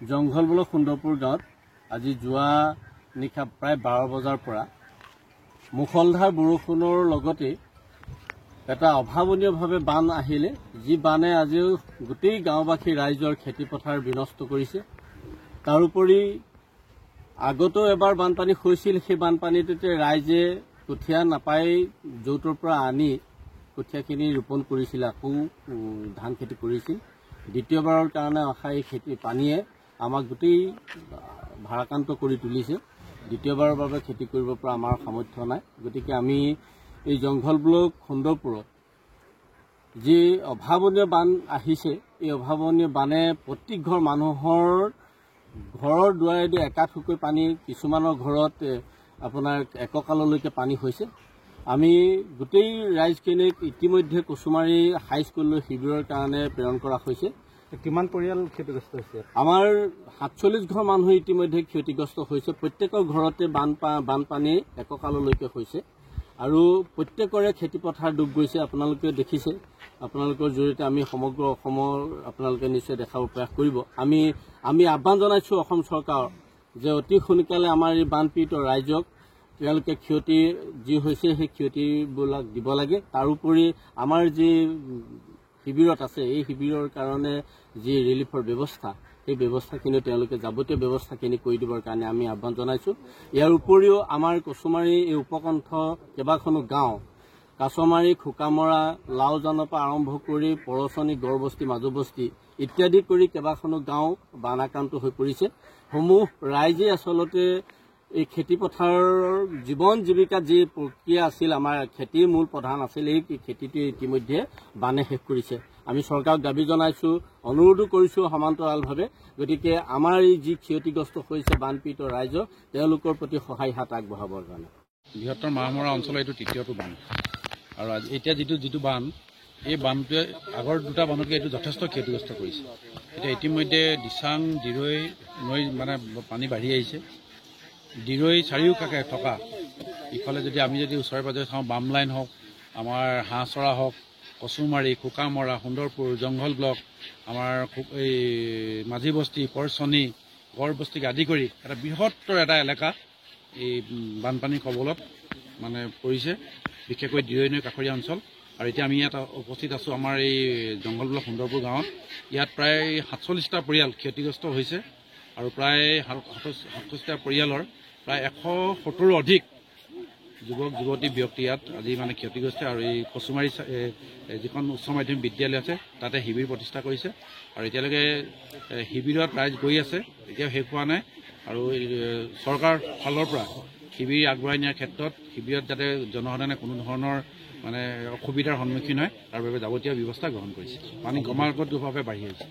জংঘল ব্লক সুন্দৰপুৰ গাঁৱত আজি যোৱা নিশা প্ৰায় 12 বজাৰ পৰা মুখলধাৰ বৰষুণৰ লগতে এটা অভাৱনীয়ভাৱে বান আহিলে, যি বানে আজিও গোটেই গাঁওবাসী ৰাইজৰ খেতিপথাৰ বিনষ্ট কৰিছে। তাৰোপৰি আগতো এবাৰ বানপানী হৈছিল, সেই বানপানীটোতে ৰাইজে কঠীয়া নাপাই যৌতৰ পৰা আনি কঠীয়াখিনি ৰোপণ কৰিছিল, আকৌ ধান খেতি কৰিছিল। দ্বিতীয়বাৰৰ কাৰণে অহা এই খেতি পানীয়ে আমাক গোটেই ভাৰাক্ৰান্ত কৰি তুলিছে। দ্বিতীয়বাৰৰ বাবে খেতি কৰিব পৰা আমাৰ সামৰ্থ্য নাই। গতিকে আমি এই জংঘল ব্লক সুন্দৰপুৰত যি অভাৱনীয় বান আহিছে, এই অভাৱনীয় বানে প্ৰত্যেক ঘৰ মানুহৰ ঘৰৰ দুৱাৰেদি একাঠুকৈ পানী, কিছুমানৰ ঘৰত আপোনাৰ এককাললৈকে পানী হৈছে। আমি গোটেই ৰাইজখিনিক ইতিমধ্যে কুচুমাৰী হাইস্কুললৈ শিবিৰৰ কাৰণে প্ৰেৰণ কৰা হৈছে। কিমান পৰিয়াল ক্ষতিগ্ৰস্ত হৈছে? আমাৰ 47 ঘৰ মানুহ ইতিমধ্যে ক্ষতিগ্ৰস্ত হৈছে। প্ৰত্যেকৰ ঘৰতে বানপানী এককাললৈকে হৈছে আৰু প্ৰত্যেকৰে খেতিপথাৰ ডুব গৈছে। আপোনালোকে দেখিছে, আপোনালোকৰ জৰিয়তে আমি সমগ্ৰ অসমৰ আপোনালোকে নিশ্চয় দেখাব প্ৰয়াস কৰিব। আমি আহ্বান জনাইছোঁ অসম চৰকাৰক যে অতি সোনকালে আমাৰ এই বানপীড়িত ৰাইজক তেওঁলোকে ক্ষতি যি হৈছে সেই ক্ষতিবিলাক দিব লাগে। তাৰোপৰি আমাৰ যি শিবিৰত আছে, এই শিবিৰৰ কাৰণে যি ৰিলিফৰ ব্যৱস্থা, সেই ব্যৱস্থাখিনি তেওঁলোকে যাৱতীয় ব্যৱস্থাখিনি কৰি দিবৰ কাৰণে আমি আহ্বান জনাইছোঁ। ইয়াৰ উপৰিও আমাৰ কুচুমাৰী এই উপকণ্ঠ কেইবাখনো গাঁও, কাছমাৰী, খোকামৰা, লাওজানৰ পৰা আৰম্ভ কৰি পৰচনী, গড়বস্তি, মাজুবস্তি ইত্যাদি কৰি কেইবাখনো গাঁও বানাক্ৰান্ত হৈ পৰিছে। সমূহ ৰাইজে আচলতে এই খেতিপথাৰৰ জীৱন জীৱিকা যি প্ৰক্ৰিয়া আছিল, আমাৰ খেতিৰ মূল প্ৰধান আছিল, এই খেতিটো ইতিমধ্যে বানে শেষ কৰিছে। আমি চৰকাৰক দাবী জনাইছোঁ, অনুৰোধো কৰিছোঁ সমান্তৰালভাৱে। গতিকে আমাৰ এই যি ক্ষতিগ্ৰস্ত হৈছে বানপীড়িত ৰাইজক, তেওঁলোকৰ প্ৰতি সহায় হাত আগবঢ়াবৰ কাৰণে। বৃহত্তৰ মাহমৰা অঞ্চলৰ এইটো তৃতীয়টো বান আৰু এতিয়া যিটো বান, এই বানটোৱে আগৰ দুটা বানতকৈ এইটো যথেষ্ট ক্ষতিগ্ৰস্ত কৰিছে। এতিয়া ইতিমধ্যে দিচাং, দিৰৈ নৈ মানে পানী বাঢ়ি আহিছে। দিৰৈ চাৰিওকাষে থকা ইফালে আমি যদি ওচৰে পাজৰে চাওঁ, বামলাইন হওক, আমাৰ হাঁহচৰা হওক, কচুমাৰী, খোকামৰা, সুন্দৰপুৰ, জংঘল ব্লক, আমাৰ এই মাঝিবস্তি, পৰচনী, গড়বস্তিকে আদি কৰি এটা বৃহত্তৰ এটা এলেকা এই বানপানীৰ কবলত মানে পৰিছে, বিশেষকৈ দিৰৈ নৈ কাষৰীয়া অঞ্চল। আৰু এতিয়া আমি ইয়াত উপস্থিত আছোঁ আমাৰ এই জংঘল ব্লক সুন্দৰপুৰ গাঁৱত। ইয়াত প্ৰায় 47টা পৰিয়াল ক্ষতিগ্ৰস্ত হৈছে আৰু প্ৰায় 67টা পৰিয়ালৰ প্ৰায় 170ৰো অধিক যুৱক যুৱতী ব্যক্তি ইয়াত আজি মানে ক্ষতিগ্ৰস্ত। আৰু এই কচুমাৰী যিখন উচ্চ মাধ্যমিক বিদ্যালয় আছে, তাতে শিবিৰ প্ৰতিষ্ঠা কৰিছে আৰু এতিয়ালৈকে শিবিৰত ৰাইজ গৈ আছে, এতিয়াও শেষ হোৱা নাই। আৰু চৰকাৰ ফালৰ পৰা শিবিৰ আগবঢ়াই নিয়াৰ ক্ষেত্ৰত শিবিৰত যাতে জনসাধাৰণে কোনো ধৰণৰ মানে অসুবিধাৰ সন্মুখীন হয়, তাৰ বাবে যাৱতীয় ব্যৱস্থা গ্ৰহণ কৰিছে। পানী ক্ৰমাগতভাৱে বাঢ়ি আহিছে।